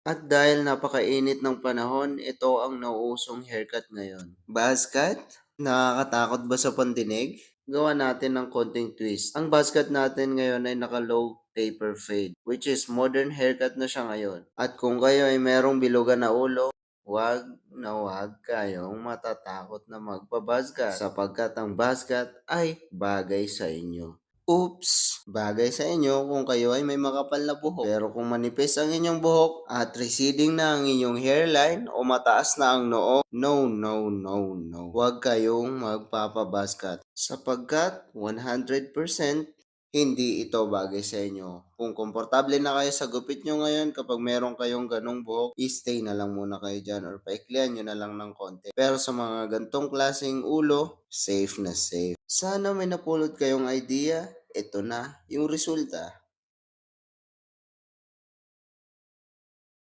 At dahil napakainit ng panahon, ito ang nauusong haircut ngayon. Buzz cut? Nakakatakot ba sa pandinig? Gawa natin ng konting twist. Ang buzz cut natin ngayon ay naka-low taper fade, which is modern haircut na siya ngayon. At kung kayo ay merong bilugan na ulo, wag kayong matatakot na magpa-buzz cut sapagkat ang buzz cut ay bagay sa inyo. Oops! Bagay sa inyo kung kayo ay may makapal na buhok. Pero kung manipis ang inyong buhok at receding na ang inyong hairline o mataas na ang noo, no, no, no, no. Huwag kayong magpapabaskat sapagkat 100% hindi ito bagay sa inyo. Kung komportable na kayo sa gupit nyo ngayon kapag meron kayong ganong buhok, stay na lang muna kayo dyan or paiklian nyo na lang ng konti. Pero sa mga gantong klaseng ulo, safe na safe. Sana may napulot kayong idea. Ito na yung resulta.